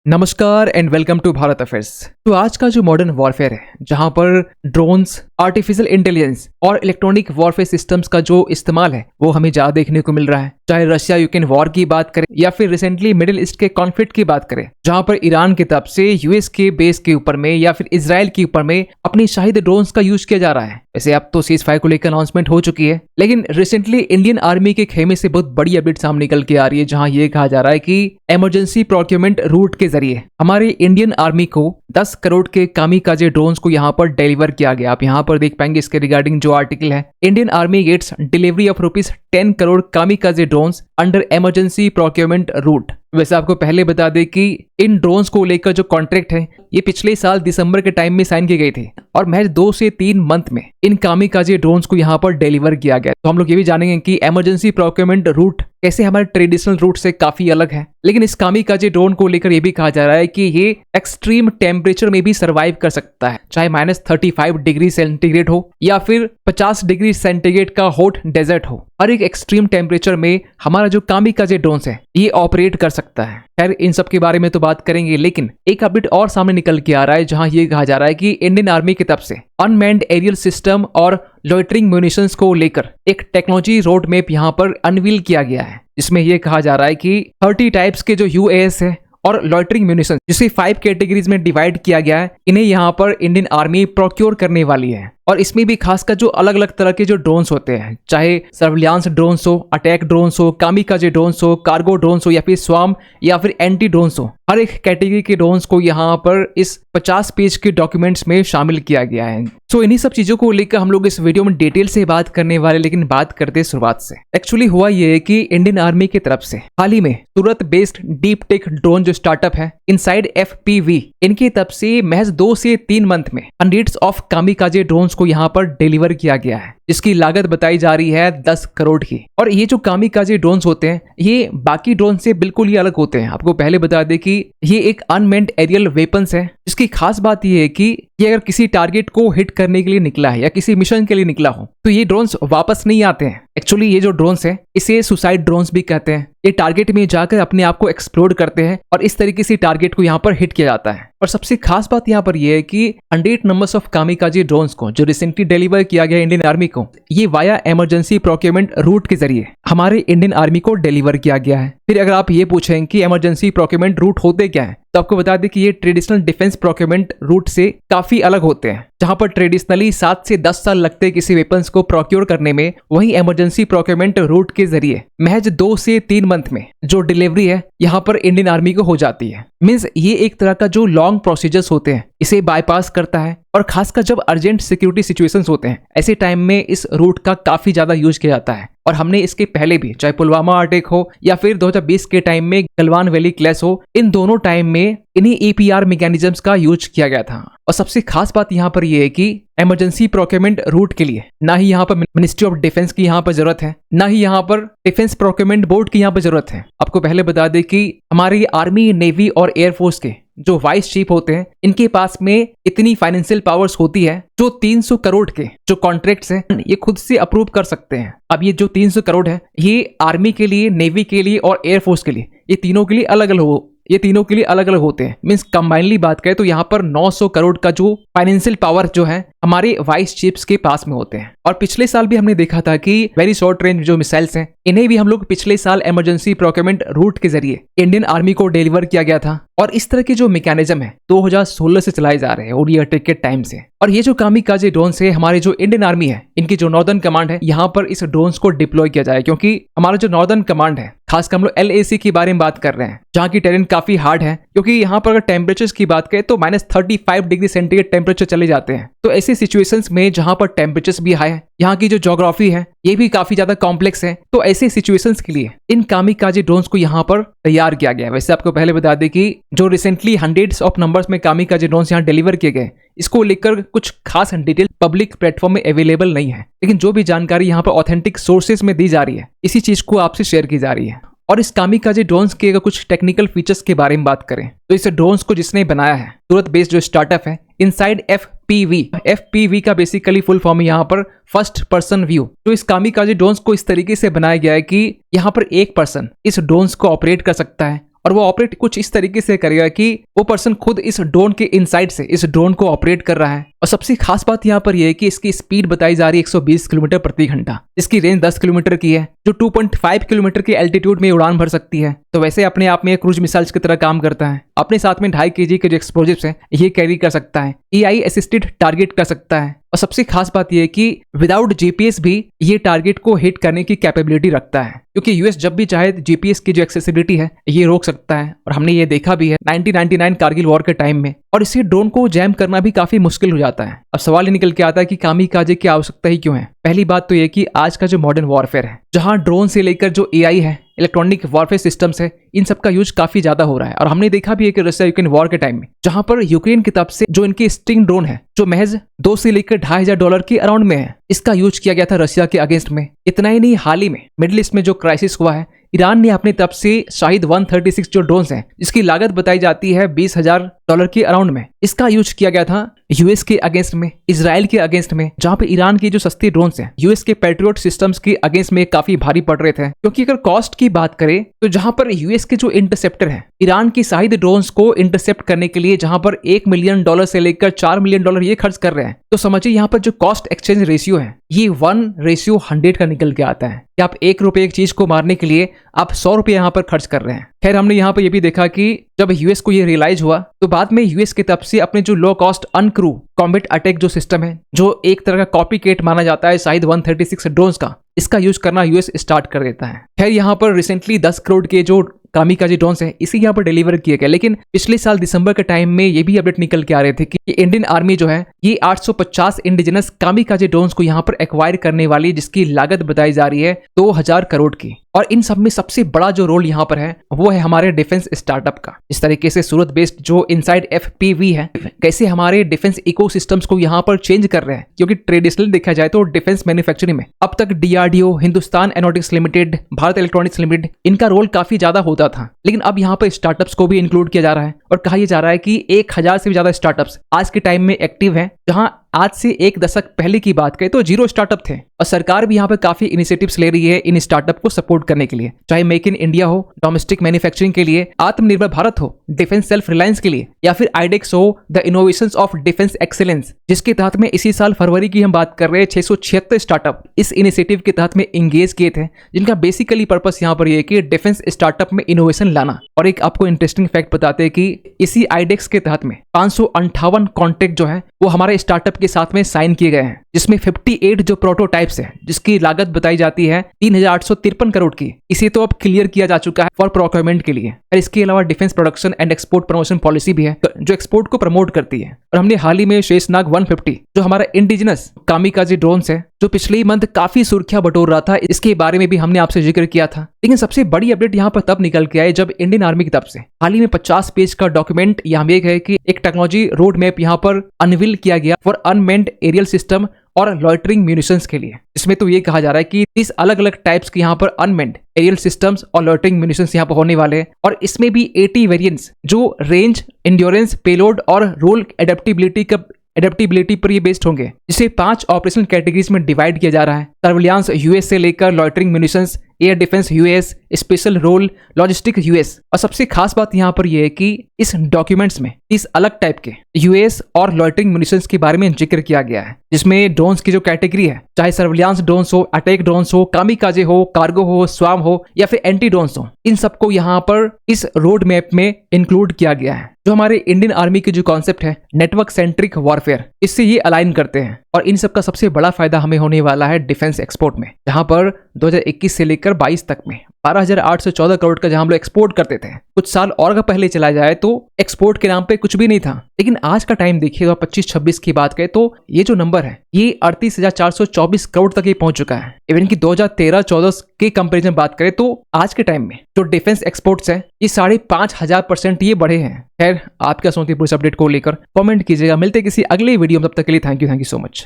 नमस्कार and welcome to Bharat affairs. तो आज का जो मॉडर्न वॉरफेयर है, जहां पर ड्रोन्स, आर्टिफिशियल इंटेलिजेंस और इलेक्ट्रॉनिक वॉरफेयर सिस्टम्स का जो इस्तेमाल है वो हमें ज्यादा देखने को मिल रहा है। चाहे रशिया यूक्रेन वॉर की बात करें या फिर रिसेंटली मिडिल ईस्ट के कॉन्फ्लिक्ट की बात करें, जहां पर ईरान की तरफ से यूएस के बेस के ऊपर में या फिर इजराइल के ऊपर में अपनी शाहिद ड्रोन्स का यूज किया जा रहा है। वैसे अब तो सीज फायर को लेकर अनाउंसमेंट हो चुकी है, लेकिन रिसेंटली इंडियन आर्मी के खेमे से बहुत बड़ी अपडेट सामने निकल के आ रही है, जहां ये कहा जा रहा है कि इमरजेंसी प्रोक्योरमेंट रूट के जरिए हमारे इंडियन आर्मी को 10 करोड़ के कामिकाजे ड्रोन्स को यहां पर डिलीवर किया गया। आप यहां पर देख पाएंगे इसके रिगार्डिंग जो आर्टिकल है, Indian army gets delivery of ₹10 crore kamikaze drones under emergency procurement route. वैसे आपको पहले बता दें कि इन ड्रोन्स को लेकर जो कॉन्ट्रैक्ट है ये पिछले साल दिसंबर के टाइम में साइन की गई थी और महज 2 से 3 मंथ में इन कामिकाजे ड्रोन्स को यहाँ पर डिलीवर किया गया। तो हम लोग ये भी जानेंगे कि इमरजेंसी प्रोक्योरमेंट रूट कैसे हमारे ट्रेडिशनल रूट से काफी अलग है। लेकिन इस कामिकाजे ड्रोन को लेकर ये भी कहा जा रहा है कि ये एक्सट्रीम टेम्परेचर में भी सर्वाइव कर सकता है, चाहे -35 डिग्री सेंटीग्रेड हो या फिर 50 डिग्री सेंटीग्रेड का हॉट डेजर्ट हो। हर एक एक्सट्रीम टेम्परेचर में हमारा जो कामिकाजे ड्रोन्स है ये ऑपरेट कर सकता है। खैर इन सब के बारे में तो बात करेंगे, लेकिन एक अपडेट और सामने निकल के आ रहा है, जहां ये कहा जा रहा है कि इंडियन आर्मी की तरफ से अनमैन्ड एरियल सिस्टम और लॉइटरिंग म्यूनिशंस को लेकर एक टेक्नोलॉजी रोड मैप यहाँ पर अनवील किया गया है, जिसमें यह कहा जा रहा है कि 30 टाइप्स के जो यूएएस है और लॉइटरिंग म्यूनिशन, जिसे 5 कैटेगरीज में डिवाइड किया गया है, इन्हें यहाँ पर इंडियन आर्मी प्रोक्योर करने वाली है। और इसमें भी खासकर जो अलग अलग तरह के जो ड्रोन्स होते हैं, चाहे सर्विलांस ड्रोन्स हो, अटैक ड्रोन्स हो, कामिकाजे ड्रोन्स हो, कार्गो ड्रोन्स हो या फिर स्वाम या फिर एंटी ड्रोन्स हो, हर एक कैटेगरी के ड्रोन्स को यहाँ पर इस 50 पेज के डॉक्यूमेंट्स में शामिल किया गया है। सो इन्हीं सब चीजों को लेकर हम लोग इस वीडियो में डिटेल से बात करने वाले, लेकिन बात करते शुरुआत से। एक्चुअली हुआ ये है कि इंडियन आर्मी की तरफ से हाल ही में सूरत बेस्ड डीप टेक ड्रोन जो स्टार्टअप है इनसाइड FPV, इनकी तरफ से महज 2 से 3 मंथ में हंड्रेड्स ऑफ कामिकाजे ड्रोन्स को यहाँ पर डिलीवर किया गया है, जिसकी लागत बताई जा रही है 10 करोड़ की। और ये जो कामिकाजे ड्रोन्स होते हैं ये बाकी ड्रोन से बिल्कुल ही अलग होते हैं। आपको पहले बता दें कि ये एक अनमैन्ड एरियल वेपन्स है। इसकी खास बात ये है कि ये अगर किसी टारगेट को हिट करने के लिए निकला है या किसी मिशन के लिए निकला हो तो ये ड्रोन्स वापस नहीं आते हैं। एक्चुअली ये जो ड्रोन्स है इसे सुसाइड ड्रोन्स भी कहते हैं। ये टारगेट में जाकर अपने आप को एक्सप्लोड करते हैं और इस तरीके से टारगेट को यहाँ पर हिट किया जाता है। और सबसे खास बात यहाँ पर यह है कि 100 नंबर्स ऑफ कामिकाजे ड्रोन्स को जो रिसेंटली डिलीवर किया गया इंडियन आर्मी को, ये वाया इमरजेंसी प्रोक्योरमेंट रूट के जरिए हमारे इंडियन आर्मी को डिलीवर किया गया है। फिर अगर आप ये पूछें कि इमरजेंसी प्रोक्योरमेंट रूट होते क्या है, तो आपको बता दें कि ये ट्रेडिशनल डिफेंस प्रोक्योरमेंट रूट से काफी अलग होते हैं। जहां पर ट्रेडिशनली 7 से 10 साल लगते किसी वेपन्स को प्रोक्योर करने में, वहीं इमरजेंसी प्रोक्योरमेंट रूट के जरिए महज 2 से 3 मंथ में जो डिलीवरी है यहाँ पर इंडियन आर्मी को हो जाती है। मींस ये एक तरह का जो लॉन्ग प्रोसीजर्स होते हैं इसे बाईपास करता है। और खासकर जब अर्जेंट सिक्योरिटी सिचुएशंस होते हैं ऐसे टाइम में इस रूट का काफी ज्यादा यूज किया जाता है। और हमने इसके पहले भी, चाहे पुलवामा अटैक हो या फिर 2020 के टाइम में गलवान वैली क्लैश हो, इन दोनों टाइम में इन्हीं APR मैकेनिज्म्स का यूज किया गया था। और सबसे खास बात यहाँ पर यह है कि इमरजेंसी प्रोक्योरमेंट रूट के लिए ना ही यहाँ पर मिनिस्ट्री ऑफ डिफेंस की यहाँ पर जरूरत है, ना ही यहाँ पर डिफेंस प्रोक्योरमेंट बोर्ड की यहाँ पर जरूरत है। आपको पहले बता दें कि हमारी आर्मी, नेवी और एयरफोर्स के जो वाइस चीफ होते हैं इनके पास में इतनी फाइनेंशियल पावर्स होती है जो 300 करोड़ के जो कॉन्ट्रैक्ट्स हैं ये खुद से अप्रूव कर सकते हैं। अब ये जो 300 करोड़ है ये आर्मी के लिए, नेवी के लिए और एयरफोर्स के लिए, ये तीनों के लिए अलग अलग होते हैं। मींस कंबाइनली बात करें तो यहाँ पर 900 करोड़ का जो फाइनेंशियल पावर जो है हमारे वाइस चीफ्स के पास में होते हैं। और पिछले साल भी हमने देखा था कि वेरी शॉर्ट रेंज जो मिसाइल्स हैं इन्हें भी हम लोग पिछले साल इमरजेंसी प्रोक्योरमेंट रूट के जरिए इंडियन आर्मी को डिलीवर किया गया था। और इस तरह के जो मैकेनिज्म है 2016 से चलाए जा रहे हैं उरी अटैक के टाइम से। और ये जो कामिकाजे ड्रोन्स है, हमारे जो इंडियन आर्मी है इनकी जो नॉर्दर्न कमांड है यहाँ पर इस ड्रोन्स को डिप्लॉय किया जाए, क्योंकि हमारा जो नॉर्दर्न कमांड है, खासकर हम लोग LAC के बारे में बात कर रहे हैं, जहाँ की टेरेन काफी हार्ड है। क्योंकि यहाँ पर अगर टेम्परेचर की बात करें तो -35 डिग्री सेंटीग्रेड टेम्परेचर चले जाते हैं। तो ऐसी सिचुएशंस में जहाँ पर टेम्परेचर भी हाई है, यहाँ की जो ज्योग्राफी है ये भी काफी ज्यादा कॉम्प्लेक्स है, तो ऐसे सिचुएशंस के लिए इन कामिकाजे ड्रोन्स को यहाँ पर तैयार किया गया है। वैसे आपको पहले बता दें कि जो रिसेंटली हंड्रेड्स ऑफ नंबर्स में कामिकाजे ड्रोन्स यहाँ डिलीवर किए गए, इसको लेकर कुछ खास डिटेल पब्लिक प्लेटफॉर्म में अवेलेबल नहीं है, लेकिन जो भी जानकारी यहाँ पर ऑथेंटिक सोर्सेज में दी जा रही है इसी चीज को आपसे शेयर की जा रही है। और इस कामिकाजे ड्रोन्स के अगर कुछ टेक्निकल फीचर्स के बारे में बात करें तो इस ड्रोन्स को जिसने बनाया है सूरत बेस्ड जो स्टार्टअप है इनसाइड FPV का बेसिकली फुल फॉर्म है यहाँ पर फर्स्ट पर्सन व्यू। तो इस कामिकाजे ड्रोन्स को इस तरीके से बनाया गया है कि यहाँ पर एक पर्सन इस ड्रोन्स को ऑपरेट कर सकता है और वो ऑपरेट कुछ इस तरीके से करेगा कि वो पर्सन खुद इस ड्रोन के इनसाइड से इस ड्रोन को ऑपरेट कर रहा है। और सबसे खास बात यहाँ पर यह है कि इसकी स्पीड बताई जा रही है 120 किलोमीटर प्रति घंटा। इसकी रेंज 10 किलोमीटर की है, जो 2.5 किलोमीटर के एल्टीट्यूड में उड़ान भर सकती है। तो वैसे अपने आप में क्रूज मिसाइल्स की तरह काम करता है। अपने साथ में 2.5 kg के जो एक्सप्लोजिव्स हैं ये कैरी कर सकता है, AI असिस्टेड टारगेट कर सकता है। और सबसे खास बात यह है कि विदाउट जीपीएस भी ये टारगेट को हिट करने की कैपेबिलिटी रखता है, क्योंकि यूएस जब भी चाहे जीपीएस की जो एक्सेसिबिलिटी है ये रोक सकता है। और हमने ये देखा भी है 1999 कारगिल वॉर के टाइम में। और इसी ड्रोन को जैम करना भी काफी मुश्किल हो जाता है। अब सवाल ये निकल के आता है कि कामिकाजे की आवश्यकता ही क्यों है। पहली बात तो ये कि आज का जो मॉडर्न वॉरफेयर है, जहां ड्रोन से लेकर जो AI है, इलेक्ट्रॉनिक वॉरफेयर सिस्टम्स है, इन सब का यूज काफी ज्यादा हो रहा है। और हमने देखा भी है कि रशिया यूक्रेन वॉर के टाइम में, जहां पर यूक्रेन की तरफ से जो इनकी स्टिंग ड्रोन है, जो महज 2 से लेकर $2,500 के अराउंड में है, इसका यूज किया गया था रशिया के अगेंस्ट में। इतना ही नहीं, हाल ही में मिडिल ईस्ट में जो क्राइसिस हुआ है, ईरान ने अपनी तरफ से शाहिद 136 जो ड्रोन्स हैं, जिसकी लागत बताई जाती है $20,000 के अराउंड में, इसका यूज किया गया था यूएस के अगेंस्ट में, इजराइल के अगेंस्ट में, जहां पे ईरान की जो सस्ती ड्रोन्स हैं यूएस के पैट्रियट सिस्टम्स के अगेंस्ट में काफी भारी पड़ रहे थे। क्योंकि अगर कॉस्ट की बात करें तो जहां पर यूएस के जो इंटरसेप्टर है, ईरान की शाहिद ड्रोन्स को इंटरसेप्ट करने के लिए जहां पर $1 मिलियन से लेकर $4 मिलियन ये खर्च कर रहे हैं, तो समझिए यहाँ पर जो कॉस्ट एक्सचेंज रेशियो है ये 1:100 का निकल के आता है कि आप ₹1 एक चीज को मारने के लिए आप ₹100 यहाँ पर खर्च कर रहे हैं। खैर, हमने यहाँ पर यह भी देखा कि जब यूएस को ये रियलाइज हुआ तो बाद में यूएस की तरफ से अपने जो लो कॉस्ट अनक्रू कॉम्बैट अटैक जो सिस्टम है, जो एक तरह का कॉपी केट माना जाता है शाहिद 136 ड्रोन्स का, इसका यूज करना यूएस स्टार्ट कर देता है। खैर, यहाँ पर रिसेंटली 10 करोड़ के जो कामिकाजे ड्रोन्स हैं इसी यहाँ पर डिलीवर किए गए। लेकिन पिछले साल दिसंबर के टाइम में ये भी अपडेट निकल के आ रहे थे कि इंडियन आर्मी जो है ये 850 इंडिजिनस कामिकाजे ड्रोन्स को यहाँ पर एक्वायर करने वाली, जिसकी लागत बताई जा रही है 2000 करोड़ की। और इन सब में सबसे बड़ा जो रोल यहाँ पर है वो है हमारे डिफेंस स्टार्टअप का। इस तरीके से सूरत बेस्ड जो इनसाइड FPV है, कैसे हमारे डिफेंस इकोसिस्टम्स को यहाँ पर चेंज कर रहे हैं। क्योंकि ट्रेडिशनली देखा जाए तो डिफेंस मैन्युफैक्चरिंग में अब तक DRDO, Hindustan aeronautics limited, Bharat electronics limited, इनका रोल काफी ज्यादा होता था। लेकिन अब यहाँ पर स्टार्टअप्स को भी इंक्लूड किया जा रहा है और कहा यह जा रहा है कि 1000 से भी ज्यादा स्टार्टअप्स आज के टाइम में एक्टिव हैं, जहां आज से 1 दशक पहले की बात करें तो 0 स्टार्टअप थे। और सरकार भी यहाँ पर काफी इनिशिएटिव्स ले रही है इन स्टार्टअप को सपोर्ट करने के लिए, चाहे मेक इन इंडिया हो, डोमेस्टिक मैन्युफैक्चरिंग के लिए, आत्मनिर्भर भारत हो, डिफेंस सेल्फ रिलायंस के लिए, या फिर आईडेक्स हो, the innovations of defence excellence, जिसके तहत में इसी साल फरवरी की हम बात कर रहे हैं 676 स्टार्टअप इस इनिशिएटिव के तहत में एंगेज किए थे, जिनका बेसिकली पर्पस यहाँ पर यह है कि डिफेंस स्टार्टअप में इनोवेशन लाना। और एक आपको इंटरेस्टिंग फैक्ट बताते हैं कि इसी आईडेक्स के तहत में 558 कॉन्ट्रैक्ट जो है वो हमारे स्टार्टअप के साथ में साइन किए गए हैं, जिसमें 58 जो प्रोटोटाइप्स है, जिसकी लागत बताई जाती है 3853 करोड़ की, इसे तो अब क्लियर किया जा चुका है फॉर प्रोक्योरमेंट के लिए। और इसके अलावा defence production and export promotion policy भी है जो एक्सपोर्ट को प्रमोट करती है। और हमने हाल ही में शेषनाग 150 जो हमारा इंडिजिनस कामिकाजे ड्रोन्स है, जो पिछले मंथ काफी सुर्खियां बटोर रहा था, इसके बारे में भी हमने आपसे जिक्र किया था। लेकिन सबसे बड़ी अपडेट यहाँ पर तब निकल के आए जब इंडियन आर्मी की तरफ से हाल ही में 50 पेज का डॉक्यूमेंट यहाँ एक है कि एक टेक्नोलॉजी रोड मैप यहाँ पर अनवील किया गया फॉर अनमेन्ड एरियल सिस्टम और लॉइटरिंग म्यूनिशंस के लिए। इसमें तो ये कहा जा रहा है कि 30 अलग अलग टाइप्स के यहाँ पर अनमेन्ड एरियल सिस्टम्स और लॉइटरिंग म्यूनिशंस यहाँ पर होने वाले हैं। और इसमें भी 80 वेरिएंट्स जो रेंज, एंड्योरेंस, पेलोड और रोल एडेप्टिबिलिटी पर ये बेस्ड होंगे, जिसे 5 ऑपरेशनल कैटेगरीज में डिवाइड किया जा रहा है। सर्विलांस यूएस से लेकर loitering munitions, air defence US, special role, logistic US. और सबसे खास बात यहाँ पर यह है कि इस डॉक्यूमेंट्स में 30 अलग टाइप के यूएस और लॉइटरिंग म्यूनिशंस के बारे में जिक्र किया गया है, जिसमें ड्रोन्स की जो कैटेगरी है, चाहे सर्विलांस ड्रोन्स हो, अटैक ड्रोन्स हो, कामिकाजे हो, कार्गो हो, स्वाम हो या फिर एंटी ड्रोन्स हो, इन सबको यहाँ पर इस रोड मैप में इंक्लूड किया गया है। जो हमारे इंडियन आर्मी की जो कॉन्सेप्ट है नेटवर्क सेंट्रिक वॉरफेयर, इससे ये अलाइन करते हैं। और इन सब का सबसे बड़ा फायदा हमें होने वाला है डिफेंस एक्सपोर्ट में, जहां पर 2021 से लेकर 22 तक में 12,814 करोड़ का जहां हम लोग एक्सपोर्ट करते थे। कुछ साल और का पहले चला जाए तो एक्सपोर्ट के नाम पे कुछ भी नहीं था, लेकिन आज का टाइम देखिए 25-26 की बात करें तो ये जो नंबर है ये 38,424 करोड़ तक ये पहुंच चुका है। इवन की 2013-14 के कंपेरिजन बात करें तो आज के टाइम में जो डिफेंस एक्सपोर्ट्स है ये 5,500% ये बढ़े हैं। खैर, आप क्या सोचते हैं पूरे अपडेट को लेकर, कमेंट कीजिएगा। मिलते किसी अगले वीडियो में, तब तक के लिए थैंक यू सो मच।